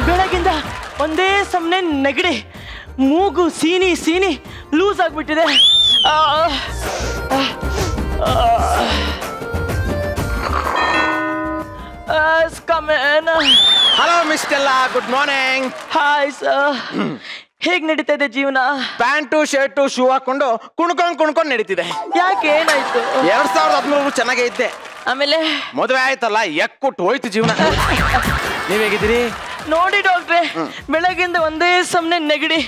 ಬೆಳಗಿಂದ ಒಂದೇ ಸಮನೆ ನೆಗಡಿ, ಮೂಗು ಸೀನಿ ಸೀನಿ ಲೂಸ್ ಆಗ್ಬಿಟ್ಟಿದೆ. ಹಲೋ ಮಿಸ್ಟೆಲ್ಲಾ, ಗುಡ್ ಮಾರ್ನಿಂಗ್. ಹಾಯ್ ಸರ್, ಹೇಗ್ ನಡೀತಾ ಇದೆ ಜೀವನ? ಪ್ಯಾಂಟು ಶರ್ಟು ಶೂ ಹಾಕೊಂಡು ಕುಣ್ಕೊಂಡ್ ನಡೀತಿದೆ. ಯಾಕೆ, ಏನಾಯ್ತು? 2013 ಚೆನ್ನಾಗೇ ಇದ್ದೆ. ಆಮೇಲೆ ಮದುವೆ ಆಯ್ತಲ್ಲ, ಎಕ್ಕುಟ್ಟು ಹೋಯ್ತು ಜೀವನ. ನೀವ್ ಹೇಗಿದ್ದೀರಿ? ನೋಡಿ ಡಾಕ್ಟ್ರೆ, ಬೆಳಗಿಂದ ಒಂದೇ ಸಮನೆ ನೆಗಡಿ.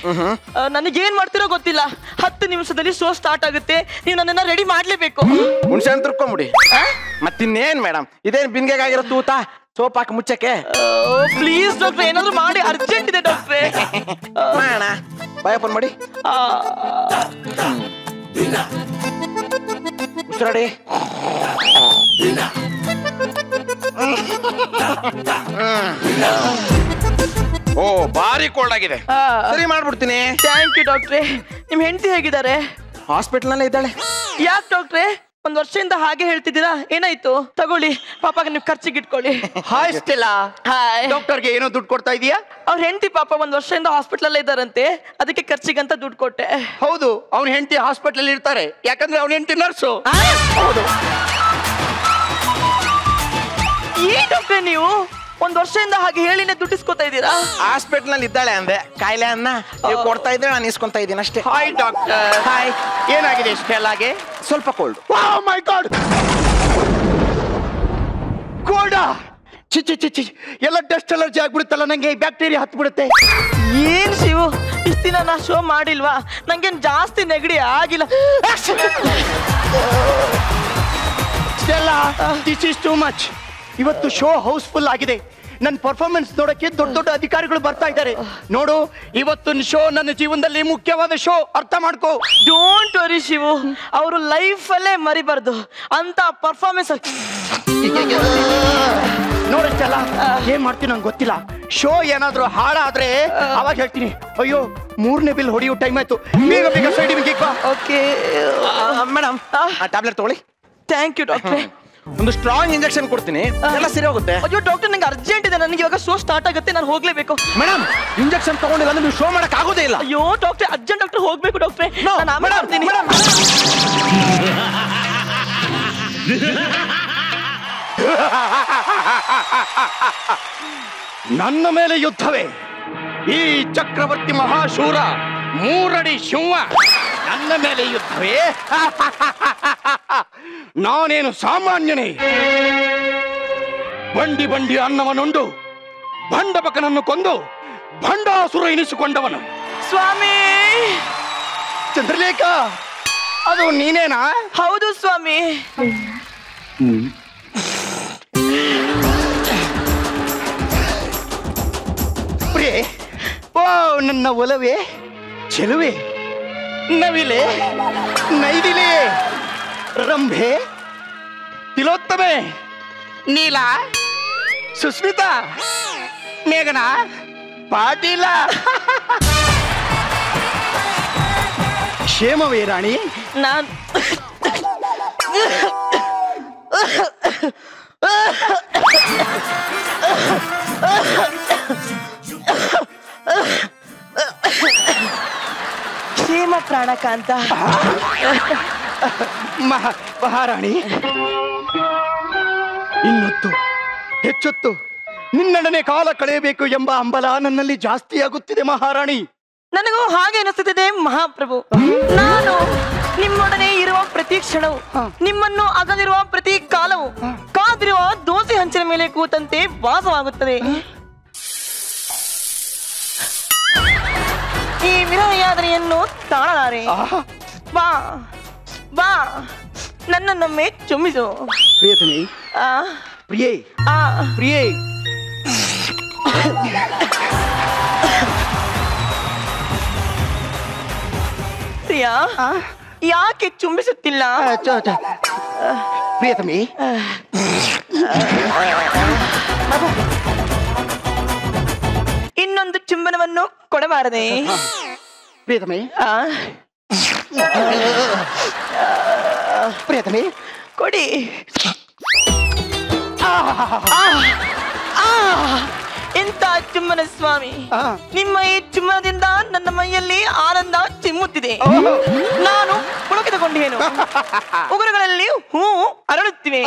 ನನಗೇನ್ ಮಾಡ್ತಿರೋ ಗೊತ್ತಿಲ್ಲ. 10 ನಿಮಿಷದಲ್ಲಿ ಶೋ ಸ್ಟಾರ್ಟ್ ಆಗುತ್ತೆ. ನೀವು ನನ್ನನ್ನ ರೆಡಿ ಮಾಡ್ಲೇಬೇಕು. ಹುಣ್ಸೆ ಹಣ್ಣು ತುರ್ಕೊಂಬಿಡಿ. ಮತ್ತಿನ್ನೇನ್ ಮೇಡಮ್, ಇದೇನ್ ಬಿನ್ಗೆಗಾಗಿರೋ ತೂತ ಸೋಪ್ ಹಾಕಿ ಮುಚ್ಚಕ್ಕೆ? ಪ್ಲೀಸ್ ಡಾಕ್ಟ್ರೆ, ಏನಾದ್ರು ಮಾಡಿ, ಅರ್ಜೆಂಟ್ ಇದೆ ಡಾಕ್ಟ್ರೆ. ಮಾಡೋಣ, ಬಾಯ್ ಓಪನ್ ಮಾಡಿ. ಉಸಿರಾಡಿ. ಓ, ಭಾರಿ ಕೋಲ್ಡ್ ಆಗಿದೆ. ಸರಿ ಮಾಡ್ಬಿಡ್ತೀನಿ. ಥ್ಯಾಂಕ್ ಯು ಡಾಕ್ಟ್ರೆ. ನಿಮ್ ಹೆಂಡತಿ ಹೇಗಿದ್ದಾರೆ? ಹಾಸ್ಪಿಟಲ್ ನಲ್ಲೇ ಇದ್ದಾಳೆ. ಯಾಕೆ ಡಾಕ್ಟ್ರೆ, 1 ವರ್ಷದಿಂದ ಹಾಗೆ ಹೇಳ್ತಿದ್ದೀರಾ? ಏನಾಯ್ತು? ತಗೊಳ್ಳಿ, ಪಾಪಾಗ ನೀವು ಖರ್ಚಿಗೆ ಇಟ್ಕೊಳ್ಳಿ. Hi Stella. ಹಾಯ್. ಡಾಕ್ಟರ್ಗೆ ಏನೋ ದುಡ್ಡು ಕೊಡ್ತಾ ಇದೀಯಾ? ಅವ್ರ ಹೆಂಡತಿ ಪಾಪ 1 ವರ್ಷದಿಂದ ಹಾಸ್ಪಿಟಲ್ ಅಲ್ಲೇ ಇದ್ದಾರಂತೆ, ಅದಕ್ಕೆ ಖರ್ಚಿಗಂತ ದುಡ್ಡು ಕೊಟ್ಟೆ. ಹೌದು, ಅವ್ನ ಹೆಂಡತಿ ಹಾಸ್ಪಿಟಲ್ ಇರ್ತಾರೆ, ಯಾಕಂದ್ರೆ ಅವ್ನ ಹೆಂಡತಿ ನರ್ಸು. ಹೌದು. ಏನ್ ಡಾಕ್ಟ್ರೆ ನೀವು 1 ವರ್ಷದಿಂದ ಹಾಗೆ ಹೇಳಿನೇ ದುಡ್ಡಿಸ್ಕೊತಾ ಇದ್ದೀರಾ? ಹಾಸ್ಪಿಟಲ್ ನಲ್ಲಿ ಇದ್ದಾಳೆ ಅಂದೆ, ಕಾಯಿಲೆ ಅನ್ನ ನೀವು ಕೊಡ್ತಾ ಇದ್ರೆ ನಾನು ಇಸ್ಕೊಂತಾ ಇದ್ದೀನಿ ಅಷ್ಟೇ. Hi doctor. ಹಾಯ್. ಏನಾಗಿದೆ ಸ್ಟೆಲ್ಲಾಗೆ? ಸ್ವಲ್ಪ ಕೋಲ್ಡ್. ವಾವ್ ಮೈ ಗಾಡ್, ಕೋಲ್ಡಾ? ಚಿ ಚಿ ಚಿ ಚಿ, ಎಲ್ಲ ಡಸ್ಟ್ ಅಲರ್ಜಿ ಆಗ್ಬಿಡುತ್ತಲ್ಲ, ನಂಗೆ ಬ್ಯಾಕ್ಟೀರಿಯಾ ಹತ್ಬಿಡುತ್ತೆ. ಏನ್ ಶಿವು, ಇಷ್ಟ ದಿನ ನಾ ಶೋ ಮಾಡಿಲ್ವಾ? ನಂಗೇನ್ ಜಾಸ್ತಿ ನೆಗಡಿ ಆಗಿಲ್ಲ. Stella, this is too much. ಇವತ್ತು ಶೋ ಹೌಸ್ಫುಲ್ ಆಗಿದೆ. ನನ್ನ ಪರ್ಫಾರ್ಮೆನ್ಸ್ ನೋಡಕ್ಕೆ ದೊಡ್ಡ ದೊಡ್ಡ ಅಧಿಕಾರಿಗಳು ಬರ್ತಾ ಇದ್ದಾರೆ. ನೋಡು, ಇವತ್ತು ಶೋ ನನ್ನ ಜೀವನದಲ್ಲಿ ಮುಖ್ಯವಾದ ಶೋ, ಅರ್ಥ ಮಾಡ್ಕೋ. ಡೋಂಟ್ ವರಿ ಶಿವು, ಅವರು ಲೈಫ್ ಅಲ್ಲೇ ಮರಿಬಾರ್ದು ಅಂತ ಪರ್ಫಾರ್ಮೆನ್ಸ್. ನೋಡಷ್ಟಲ್ಲ, ಏನ್ ಮಾಡ್ತೀನಿ ನಂಗೆ ಗೊತ್ತಿಲ್ಲ. ಶೋ ಏನಾದ್ರೂ ಹಾಳಾದ್ರೆ ಅವಾಗ ಹೇಳ್ತೀನಿ, ಅಯ್ಯೋ 3ನೇ ಬಿಲ್ ಹೊಡೆಯೋ ಟೈಮ್ ಆಯ್ತು, ಬೇಗ ಬೇಗ ಸೈಡಿಗೆ ಬಾ. ಓಕೆ ಮೇಡಮ್, ಟ್ಯಾಬ್ಲೆಟ್ ತಗೊಳ್ಳಿ. ಥ್ಯಾಂಕ್ ಯು ಡಾಕ್ಟ್ರೆ. ಒಂದು ಸ್ಟ್ರಾಂಗ್ ಇಂಜೆಕ್ಷನ್ ಕೊಡ್ತೀನಿ, ಎಲ್ಲ ಸರಿ ಹೋಗುತ್ತೆ. ಅಯ್ಯೋ ಡಾಕ್ಟರ್, ನಂಗೆ ಅರ್ಜೆಂಟ್ ಇದೆ, ನನಗೆ ಇವಾಗ ಶೋ ಸ್ಟಾರ್ಟ್ ಆಗುತ್ತೆ, ನಾನು ಹೋಗ್ಲೇಬೇಕು. ಮೇಡಮ್, ಇಂಜೆಕ್ಷನ್ ತಗೊಂಡಿಲ್ಲ ಅಂದ್ರೆ ನೀವು ಶೋ ಮಾಡಕ್ ಆಗೋದೇ ಇಲ್ಲ. ಅಯ್ಯೋ ಡಾಕ್ಟ್ರೆ, ಅರ್ಜೆಂಟ್ ಡಾಕ್ಟರ್ ಹೋಗ್ಬೇಕು ಡಾಕ್ಟ್ರೆ. ನಾನು ಆಮೇಲೆ ಮಾಡ್ತೀನಿ. ನನ್ನ ಮೇಲೆ ಯುದ್ಧವೇ? ಈ ಚಕ್ರವರ್ತಿ ಮಹಾಶೂರ 3 ಅಡಿ ಶಿವ ನನ್ನ ಮೇಲೆ ಯುದ್ಧವೇ? ನಾನೇನು ಸಾಮಾನ್ಯನೇ? ಬಂಡಿ ಬಂಡಿ ಅನ್ನವನುಂಡು ಭಂಡಬಕನನ್ನು ಕೊಂದು ಭಂಡಾಸುರ ಎನಿಸಿಕೊಂಡವನು ಸ್ವಾಮಿ. ಚಂದ್ರಲೇಖ, ಅದು ನೀನೇನಾ? ಹೌದು ಸ್ವಾಮಿ. ಪ್ರಿಯೆ, ಓ ನನ್ನ ಒಲವೇ, ಚೆಲುವೆ, ನವಿಲೆ, ನೈದಿಲೆ, ರಂಭೆ, ತಿಲೋತ್ತಮೆ, ನೀಲ, ಸುಸ್ಮಿತಾ, ಮೇಘನಾ, ಪಾಟೀಲ. ಕ್ಷೇಮವೇ ರಾಣಿ? ನಾನು ಕ್ಷೇಮ ಪ್ರಾಣಕಾಂತ. ಮಹಾರಾಣಿ, ಇನ್ನೊತ್ತು ಹೆಚ್ಚೊತ್ತು ನಿನ್ನೊಡನೆ ಕಾಲ ಕಳೆಯಬೇಕು ಎಂಬ ಹಂಬಲ ನನ್ನಲ್ಲಿ ಜಾಸ್ತಿ ಆಗುತ್ತಿದೆ ಮಹಾರಾಣಿ. ನನಗೂ ಹಾಗೆ ಅನಿಸುತ್ತಿದೆ ಮಹಾಪ್ರಭು. ನಾನು ನಿಮ್ಮೊಡನೆ ಇರುವ ಪ್ರತಿ ಕ್ಷಣವು, ನಿಮ್ಮನ್ನು ಅಗಲಿರುವ ಪ್ರತಿ ಕಾಲವು ಕಾದಿರುವ ದೋಸೆ ಹಂಚಿನ ಮೇಲೆ ಕೂತಂತೆ ವಾಸವಾಗುತ್ತದೆ. ಈ ವಿರಹ ಯಾತನೆಯನ್ನು ತಾಳಲಾರೆ. ಬಾ ಬಾ, ನನ್ನನ್ನೊಮ್ಮೆ ಚುಮ್ಮಿಸು. ಪ್ರಿಯತಮೆ, ಪ್ರಿಯೇ, ಪ್ರಿಯೇ. ಪ್ರಿಯಾ, ಯಾಕೆ ಚುಂಬಿಸುತ್ತಿಲ್ಲ? ಪ್ರಿಯತಮೆ, ಇನ್ನೊಂದು ಚುಂಬನವನ್ನು ಕೊಡಬಾರದೆ? ಪ್ರಿಯತಮೆ, ಪ್ರಿಯತಮೆ, ಕೊಡಿ. ಎಂತ ಚುಮ್ಮನ ಸ್ವಾಮಿ, ಆ. ನಿಮ್ಮ ಈ ಚುಮ್ಮನದಿಂದ ನನ್ನ ಮೈಯಲ್ಲಿ ಆನಂದ ಚಿಮ್ಮುತ್ತಿದೆ. ನಾನು ಪುಳಕಿತಗೊಂಡೇನು. ಉಗುರುಗಳಲ್ಲಿ ಹೂ ಅರಳುತ್ತಿವೆ,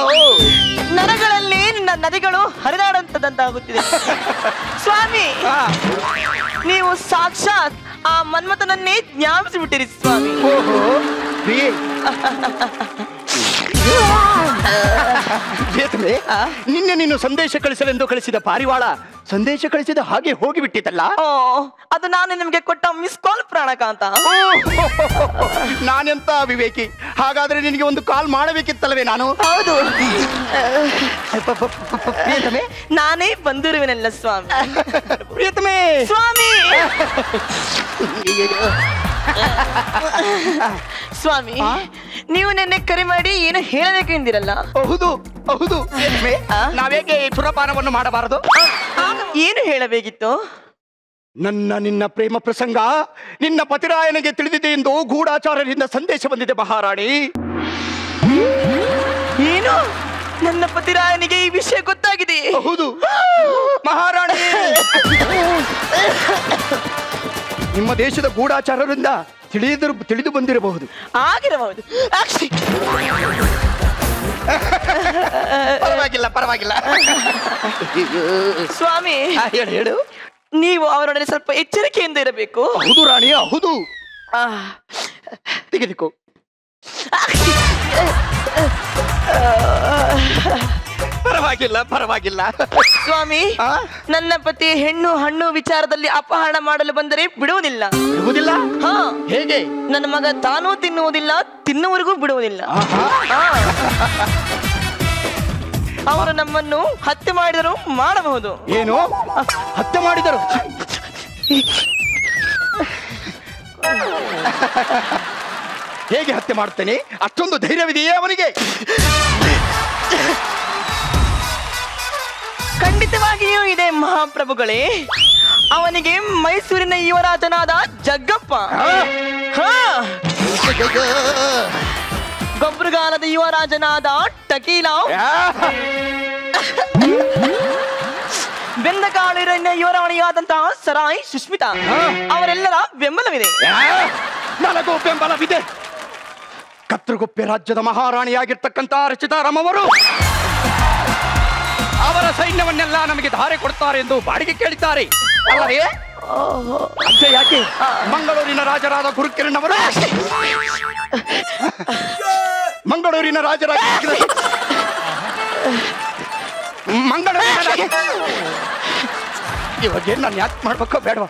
ನರಗಳಲ್ಲಿ ನದಿಗಳು ಹರಿದಾಡುವಂತದಂತಾಗುತ್ತಿದೆ. ಸ್ವಾಮಿ, ನೀವು ಸಾಕ್ಷಾತ್ ಆ ಮನ್ಮಥನನ್ನೇ ಜ್ಞಾಪಿಸಿಬಿಟ್ಟಿರಿ ಸ್ವಾಮಿ. ನಿನ್ನೆ ನೀನು ಸಂದೇಶ ಕಳಿಸಲೆಂದು ಕಳಿಸಿದ ಪಾರಿವಾಳ ಸಂದೇಶ ಕಳಿಸಿದ ಹಾಗೆ ಹೋಗಿಬಿಟ್ಟಿತಲ್ಲ. ಓ, ಅದು ನಾನು ನಿಮ್ಗೆ ಕೊಟ್ಟ ಮಿಸ್ ಕಾಲ್ ಪ್ರಾಣಕಾಂತ. ನಾನೆಂತ ವಿವೇಕಿ, ಹಾಗಾದ್ರೆ ನಿನಗೆ ಒಂದು ಕಾಲ್ ಮಾಡಬೇಕಿತ್ತಲ್ಲವೇ ನಾನು? ಹೌದು, ಪ್ರಿಯತಮೆ, ನಾನೇ ಬಂದಿರುವೆನಲ್ಲ ಸ್ವಾಮಿ. ಪ್ರಿಯತಮೆ, ಸ್ವಾಮಿ ಸ್ವಾಮಿ, ನೀವು ನೆನ್ನೆ ಕರೆ ಮಾಡಿ ಏನು ಹೇಳಬೇಕು ಎಂದಿರಲ್ಲ? ಹೌದು ಹೌದು. ನಾವೇಕೆ ಸುರಪಾನವನ್ನು ಮಾಡಬಾರದು? ಏನು ಹೇಳಬೇಕಿತ್ತು? ನಿನ್ನ ಪ್ರೇಮ ಪ್ರಸಂಗ ನಿನ್ನ ಪತಿರಾಯನಿಗೆ ತಿಳಿದಿದೆ ಎಂದು ಗೂಢಾಚಾರರಿಂದ ಸಂದೇಶ ಬಂದಿದೆ ಮಹಾರಾಣಿ. ಏನು? ನನ್ನ ಪತಿರಾಯನಿಗೆ ಈ ವಿಷಯ ಗೊತ್ತಾಗಿದೆ? ಹೌದು ಮಹಾರಾಣಿ. ನಿಮ್ಮ ದೇಶದ ಗೂಢಾಚಾರರಿಂದ ತಿಳಿದು ಬಂದಿರಬಹುದು. ಆಗಿರಬಹುದು. ಪರವಾಗಿಲ್ಲ ಪರವಾಗಿಲ್ಲ. ಸ್ವಾಮಿ, ಹೇಳು. ನೀವು ಅವರೊಡನೆ ಸ್ವಲ್ಪ ಎಚ್ಚರಿಕೆಯಿಂದ ಇರಬೇಕು. ಹೌದು ರಾಣಿ, ಹೌದು. ತೆಗೆದುಕೋ. ಪರವಾಗಿಲ್ಲ ಪರವಾಗಿಲ್ಲ. ಸ್ವಾಮಿ, ನನ್ನ ಪತಿ ಹೆಣ್ಣು ಹಣ್ಣು ವಿಚಾರದಲ್ಲಿ ಅಪಹರಣ ಮಾಡಲು ಬಂದರೆ ಬಿಡುವುದಿಲ್ಲ. ಬಿಡುವುದಿಲ್ಲ? ಹಾ. ಹೇಗೆ? ನನ್ನ ಮಗ ತಾನೂ ತಿನ್ನುವುದಿಲ್ಲ, ತಿನ್ನುವರೆಗೂ ಬಿಡುವುದಿಲ್ಲ. ಅವರು ನಮ್ಮನ್ನು ಹತ್ಯೆ ಮಾಡಿದರೂ ಮಾಡಬಹುದು. ಏನು ಹತ್ಯೆ ಮಾಡಿದರು? ಹೇಗೆ ಹತ್ಯೆ ಮಾಡ್ತೇನೆ? ಅಷ್ಟೊಂದು ಧೈರ್ಯವಿದೆಯೇ ಅವನಿಗೆ? ಖಂಡಿತವಾಗಿಯೂ ಇದೆ ಮಹಾಪ್ರಭುಗಳೇ. ಅವನಿಗೆ ಮೈಸೂರಿನ ಯುವರಾಜನಾದ ಜಗ್ಗಪ್ಪ, ಗೊಬ್ಬರಗಾಲದ ಯುವರಾಜನಾದ ಟಕೀಲ, ಬೆಂದಕಾಳಿನ ಯುವರಾಣಿಯಾದಂತಹ ಸರಾಯ್ ಸುಷ್ಮಿತಾ ಅವರೆಲ್ಲರ ಬೆಂಬಲವಿದೆ. ನನಗೂ ಬೆಂಬಲವಿದೆ. ಕತ್ರಗುಪ್ಪೆ ರಾಜ್ಯದ ಮಹಾರಾಣಿಯಾಗಿರ್ತಕ್ಕಂಥ ರಚಿತಾರಾಮ್ ಅವರು ಅವರ ಸೈನ್ಯವನ್ನೆಲ್ಲ ನಮಗೆ ಧಾರೆ ಕೊಡ್ತಾರೆ ಎಂದು ಬಾಡಿಗೆ ಕೇಳಿದ್ದಾರೆ ಅಲ್ಲವೇ? ಅಷ್ಟೇ ಯಾಕೆ, ಮಂಗಳೂರಿನ ರಾಜರಾದ ಗುರುಕಿರಣ್ ಅವರು ಮಂಗಳೂರಿನ ರಾಜರಾದ ಇವಾಗ ನಾನು ಯಾಕೆ ಮಾಡ್ಬೇಕೋ ಬೇಡವಾ?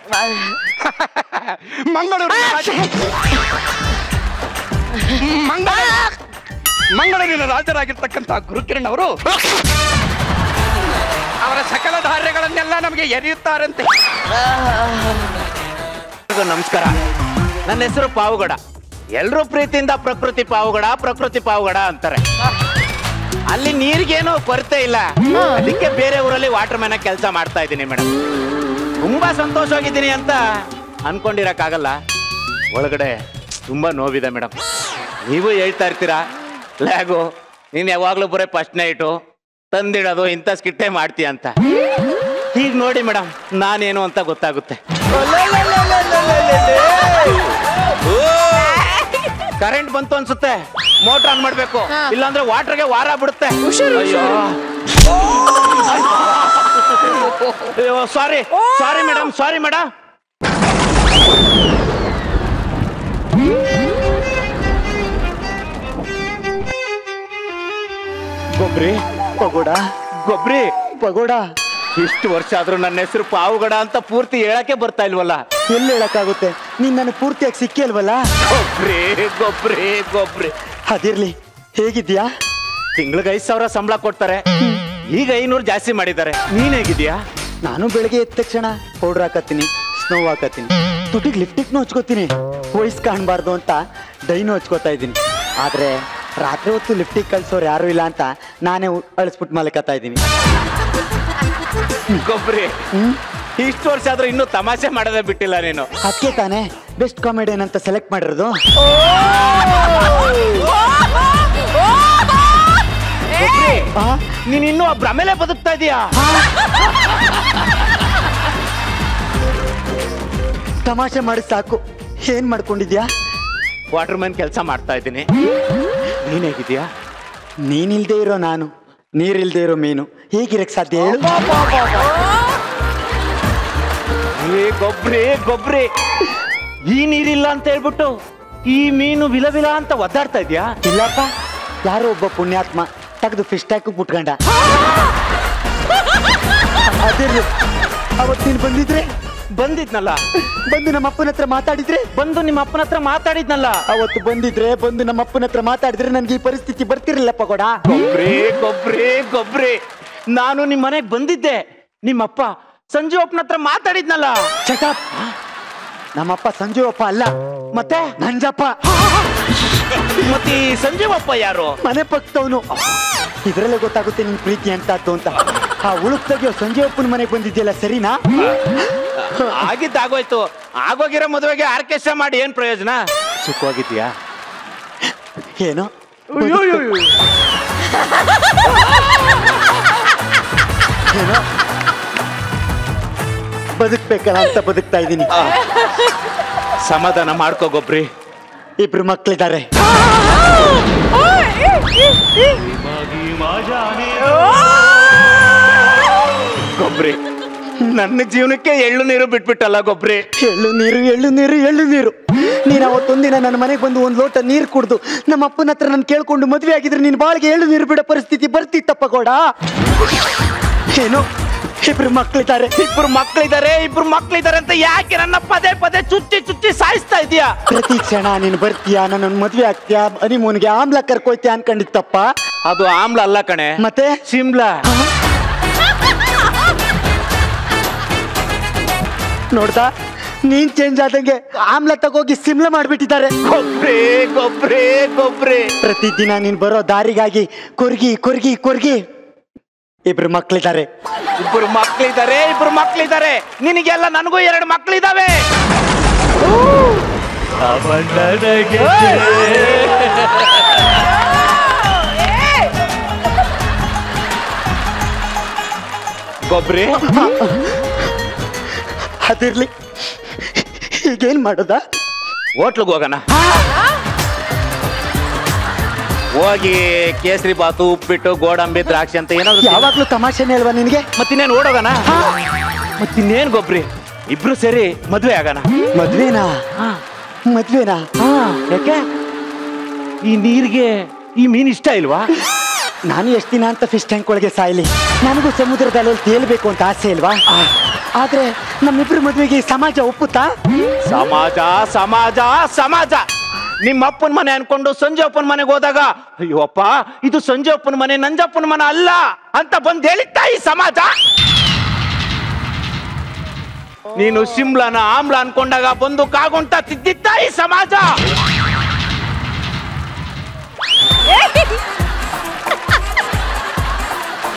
ಮಂಗಳೂರಿನ ರಾಜರಾಗಿರ್ತಕ್ಕಂಥ ಗುರುಕಿರಣ್ ಅವರು ಅವರ ಸಕಲ ಧಾರ್ಯಗಳನ್ನೆಲ್ಲ ನಮಗೆ ಎರೆಯುತ್ತಾರಂತೆ. ನಮಸ್ಕಾರ, ನನ್ನ ಹೆಸರು ಪಾವುಗಡ. ಎಲ್ರೂ ಪ್ರೀತಿಯಿಂದ ಪ್ರಕೃತಿ ಪಾವುಗಡ ಪ್ರಕೃತಿ ಪಾವುಗಡ ಅಂತಾರೆ. ಅಲ್ಲಿ ನೀರಿಗೇನೋ ಕೊರತೆ ಇಲ್ಲ, ಅದಕ್ಕೆ ಬೇರೆ ಊರಲ್ಲಿ ವಾಟರ್ ಮ್ಯಾನ್ ಕೆಲಸ ಮಾಡ್ತಾ ಇದ್ದೀನಿ ಮೇಡಮ್. ತುಂಬಾ ಸಂತೋಷವಾಗಿದ್ದೀನಿ ಅಂತ ಅನ್ಕೊಂಡಿರಕ್ಕಾಗಲ್ಲ, ಒಳಗಡೆ ತುಂಬಾ ನೋವಿದೆ ಮೇಡಮ್. ನೀವು ಹೇಳ್ತಾ ಇರ್ತೀರಾ ಲ್ಯಾಗು, ನೀನ್ ಯಾವಾಗ್ಲೂ ಬರೀ ಫಸ್ಟ್ ನೈಟು ತಂದಿಡೋದು ಇಂಥ ಸ್ಕಿಟ್ಟೆ ಮಾಡ್ತೀಯ ಅಂತ. ಈಗ ನೋಡಿ ಮೇಡಮ್, ನಾನೇನು ಅಂತ ಗೊತ್ತಾಗುತ್ತೆ. ಕರೆಂಟ್ ಬಂತು ಅನ್ಸುತ್ತೆ, ಮೋಟರ್ ಆನ್ ಮಾಡ್ಬೇಕು, ಇಲ್ಲಾಂದ್ರೆ ವಾಟರ್ಗೆ ವಾರ ಬಿಡುತ್ತೆ. ಅಯ್ಯೋ ಸಾರಿ ಸಾರಿ ಮೇಡಮ್, ಸಾರಿ ಮೇಡಮ್. ಗೊಬ್ರಿ ಪಗೋಡ, ಗೊಬ್ರಿ ಪಗೋಡ. ಇಷ್ಟು ವರ್ಷ ಆದ್ರೂ ನನ್ನ ಹೆಸರು ಪಾವುಗಡ ಅಂತ ಪೂರ್ತಿ ಹೇಳಕ್ಕೆ ಬರ್ತಾ ಇಲ್ವಲ್ಲ? ಎಲ್ಲಿ ಹೇಳಕ್ಕಾಗುತ್ತೆ, ನೀನ್ ನನಗೆ ಪೂರ್ತಿಯಾಗಿ ಸಿಕ್ಕಿ ಅಲ್ವಲ್ಲ? ಗೊಬ್ರಿ ಗೊಬ್ರಿ ಗೊಬ್ರಿ. ಅದಿರ್ಲಿ, ಹೇಗಿದ್ಯಾ? ತಿಂಗ್ಳಿಗೆ 5,000 ಸಂಬಳ ಕೊಡ್ತಾರೆ, ಈಗ 500 ಜಾಸ್ತಿ ಮಾಡಿದ್ದಾರೆ. ನೀನ್ ಹೇಗಿದ್ಯಾ? ನಾನು ಬೆಳಗ್ಗೆ ಎದ್ದ ತಕ್ಷಣ ಪೌಡರ್ ಹಾಕತ್ತೀನಿ, ಸ್ನೋ ಹಾಕತ್ತೀನಿ, ತುಟಿಗೆ ಲಿಪ್ಟಿಕ್ನು ಹಚ್ಕೋತೀನಿ. ವಯಸ್ಸು ಕಾಣಬಾರ್ದು ಅಂತ ಡೈನು ಹಚ್ಕೋತಾ ಇದ್ದೀನಿ. ಆದ್ರೆ ರಾತ್ರಿ ಹೊತ್ತು ಲಿಪ್ಟಿಕ್ ಕಳ್ಸೋರು ಯಾರು ಇಲ್ಲ ಅಂತ ನಾನೇ ಅಳಿಸ್ಬಿಟ್ಟು ಮಲಕತ್ತಾ ಇದ್ದೀನಿ. ಗೊಬ್ರಿ, ಇಷ್ಟು ವರ್ಷ ಆದ್ರೂ ಇನ್ನೂ ತಮಾಷೆ ಮಾಡೋದೇ ಬಿಟ್ಟಿಲ್ಲ ನೀನು. ಅದಕ್ಕೆ ತಾನೇ ಬೆಸ್ಟ್ ಕಾಮಿಡಿಯನ್ ಅಂತ ಸೆಲೆಕ್ಟ್ ಮಾಡಿರೋದು. ನೀನ್ ಇನ್ನೂ ಆ ಭ್ರಮೆಲೆ ಬದುಕ್ತಾ ಇದೀಯಾ? ತಮಾಷೆ ಮಾಡಿ ಸಾಕು. ಏನ್ ಮಾಡ್ಕೊಂಡಿದ್ಯಾ? ವಾಟರ್ಮನ್ ಕೆಲಸ ಮಾಡ್ತಾ ಇದ್ದೀನಿ. ನೀನ್ ಹೇಗಿದ್ಯಾ? ನೀನಿಲ್ದೇ ಇರೋ ನಾನು, ನೀರಿಲ್ದೇ ಇರೋ ಮೀನು, ಹೇಗಿರಕ್ ಸಾಧ್ಯ ಹೇಳು? ಗೊಬ್ರಿ ಈ ನೀರಿಲ್ಲ ಅಂತ ಹೇಳ್ಬಿಟ್ಟು ಈ ಮೀನು ವಿಲವಿಲ ಅಂತ ಒದ್ದಾಡ್ತಾ ಇದ್ಯಾ? ಇಲ್ಲಪ್ಪ, ಯಾರೋ ಒಬ್ಬ ಪುಣ್ಯಾತ್ಮ ತೆಗೆದು ಫಿಶ್ ಟ್ಯಾಂಕ್ ಬಿಟ್ಕೊಂಡ. ಅದೇ ಅವತ್ತು ನೀನು ಬಂದಿದ್ರೆ, ಬಂದಿದ್ನಲ್ಲ, ಬಂದು ನಮ್ಮ ಅಪ್ಪನ ಹತ್ರ ಮಾತಾಡಿದ್ರೆ, ಬಂದು ನಿಮ್ಮ ಅಪ್ಪನ ಹತ್ರ ಮಾತಾಡಿದ್ನಲ್ಲ, ಅವತ್ತು ಬಂದಿದ್ರೆ, ಬಂದು ನಮ್ಮ ಅಪ್ಪನ ಹತ್ರ ಮಾತಾಡಿದ್ರೆ ನನ್ಗೆ ಈ ಪರಿಸ್ಥಿತಿ ಬರ್ತಿರ್ಲಿಲ್ಲಪ್ಪ ಕೂಡ. ಗೊಬ್ರಿ ನಾನು ನಿಮ್ ಮನೆಗ್ ಬಂದಿದ್ದೆ. ನಿಮ್ಮಪ್ಪ ಸಂಜು ಅಪ್ಪನ ಹತ್ರ ಮಾತಾಡಿದ್ನಲ್ಲ. ಚಟಪ್, ನಮ್ಮಪ್ಪ ಸಂಜು ಅಪ್ಪ ಅಲ್ಲ, ಮತ್ತೆ ನಂಜಪ್ಪ. ಮತ್ತೆ ಈ ಸಂಜೀವಪ್ಪ ಯಾರು? ಮನೆ ಪಕ್ಕದವನು. ಇದ್ರಲ್ಲೇ ಗೊತ್ತಾಗುತ್ತೆ ನಿನ್ ಪ್ರೀತಿ ಅಂತದ್ದು ಅಂತ. ಆ ಉಳುಕ್ತಾಗ ಸಂಜೀವಪ್ಪನ ಮನೆಗೆ ಬಂದಿದ್ಯಲ್ಲ, ಸರಿನಾ? ಆಗಿದ್ದಾಗೋಯ್ತು. ಆಗೋಗಿರೋ ಮದುವೆಗೆ ಆರ್ಕೆಸ್ಟ್ರಾ ಮಾಡಿ ಏನ್ ಪ್ರಯೋಜನ? ಸುಖವಾಗಿದ್ಯಾ? ಏನೋ ಏನೋ ಬದುಕ್ಬೇಕಲ್ಲ ಅಂತ ಬದುಕ್ತಾ ಇದ್ದೀನಿ. ಸಮಾಧಾನ ಮಾಡ್ಕೋ ಗೊಬ್ರಿ. ಇಬ್ರು ಮಕ್ಳಿದ್ದಾರೆ. ಗೊಬ್ರಿ, ನನ್ನ ಜೀವನಕ್ಕೆ ಎಳ್ಳು ನೀರು ಬಿಟ್ಬಿಟ್ಟಲ್ಲ ಗೊಬ್ರಿ. ಎಳ್ಳು ನೀರು, ಎಳ್ಳು ನೀರು, ಎಳ್ಳು ನೀರು. ನೀನ್ ಅವತ್ತೊಂದಿನ ನನ್ನ ಮನೆಗೆ ಬಂದು ಒಂದ್ ಲೋಟ ನೀರು ಕುಡ್ದು ನಮ್ಮ ಅಪ್ಪನ ಹತ್ರ ನಾನು ಕೇಳ್ಕೊಂಡು ಮದ್ವೆ ಆಗಿದ್ರೆ ನೀನ್ ಬಾಳಿಗೆ ಎಳ್ಳು ನೀರು ಬಿಡೋ ಪರಿಸ್ಥಿತಿ ಬರ್ತಿತ್ತಪ್ಪ ಕೂಡ. ಏನು, ಇಬ್ರು ಮಕ್ಳಿದ್ದಾರೆ. ಇಬ್ರು ಮಕ್ಳಿದ್ದಾರೆ ಅಂತ ಯಾಕೆ ನನ್ನ ಪದೇ ಪದೇ ಚುಚ್ಚಿ ಸಾಯಿಸ್ತಾ ಇದೀಯಾ? ಪ್ರತಿ ಕ್ಷಣ ನೀನ್ ಬರ್ತೀಯಾ, ನನ್ನ ಮದ್ವೆ ಆಗ್ತೀಯಾ, ಹನಿಮೂನ್ಗೆ ಆಮ್ಲ ಕರ್ಕೊಯ್ತೀಯ ಅನ್ಕೊಂಡಿತ್ತಪ್ಪ. ಅದು ಆಮ್ಲ ಅಲ್ಲ ಕಣೆ, ಮತ್ತೆ ಶಿಮ್ಲಾ. ನೋಡ್ದಾ, ನೀನ್ ಚೇಂಜ್ ಆದಂಗೆ ಆಮ್ಲ ತಗೋಗಿ ಸಿಮ್ಲ ಮಾಡ್ಬಿಟ್ಟಿದ್ದಾರೆ. ಗೊಬ್ರಿ ಪ್ರತಿದಿನ ನೀನ್ ಬರೋ ದಾರಿಗಾಗಿ ಕೊರ್ಗಿ ಇಬ್ರು ಮಕ್ಳಿದ್ದಾರೆ. ಇಬ್ರು ಮಕ್ಳಿದ್ದಾರೆ. ನಿನಗೆಲ್ಲ ನನಗೂ 2 ಮಕ್ಳಿದಾವೆ. ಗೊಬ್ರಿ, ಅದಿರ್ಲಿ, ಈಗೇನ್ ಮಾಡೋದ? ಹೋಟ್ಲಿಗೆ ಹೋಗೋಣ. ಹೋಗಿ ಕೇಸರಿ ಬಾತು, ಉಪ್ಪಿಟ್ಟು, ಗೋಡಂಬಿ, ದ್ರಾಕ್ಷಿ ಅಂತ ಏನಾದ್ರು. ಯಾವಾಗ್ಲೂ ತಮಾಷೆನೇ ಅಲ್ವಾ ನಿನ್ಗೆ? ಮತ್ತಿನ್ನೇನು ಓಡೋಗಣ? ಮತ್ತಿನ್ನೇನ್ ಗೊಬ್ರಿ, ಇಬ್ರು ಸೇರಿ ಮದ್ವೆ ಆಗೋಣ. ಮದ್ವೆನಾ? ಯಾಕೆ? ಈ ನೀರಿಗೆ ಈ ಮೀನ್ ಇಷ್ಟ ಇಲ್ವಾ? ನಾನು ಎಷ್ಟು ದಿನ ಅಂತ ಫಿಶ್ ಟ್ಯಾಂಕ್ ಒಳಗೆ ಸಾಯ್ಲಿ, ನನಗೂ ಸಮುದ್ರದಲ್ಲಿ ತೇಲ್ಬೇಕು ಅಂತ ಆಸೆ ಇಲ್ವಾ? ಆದ್ರೆ ನಮ್ಮಿಬ್ರು ಮದ್ವೆಗೆ ಸಮಾಜ ಒಪ್ಪುತ್ತಾ? ಸಮಾಜ ನಿಮ್ಮ ಅಪ್ಪನ ಮನೆ ಅನ್ಕೊಂಡು ಸಂಜೆ ಅಪ್ಪನ ಮನೆಗೆ ಹೋದಾಗ, ಅಯ್ಯೋಪ್ಪ ಇದು ಸಂಜೆ ಅಪ್ಪನ ಮನೆ, ನಂಜಪ್ಪನ ಮನೆ ಅಲ್ಲ ಅಂತ ಬಂದ್ ಹೇಳಿತ್ತ ಈ ಸಮಾಜ. ನೀನು ಶಿಮ್ಲಾನ ಆಮ್ಲ ಅನ್ಕೊಂಡಾಗ ಬಂದು ಕಾಗುಂಟ ತಿದ್ದಿತ್ತ ಈ ಸಮಾಜ.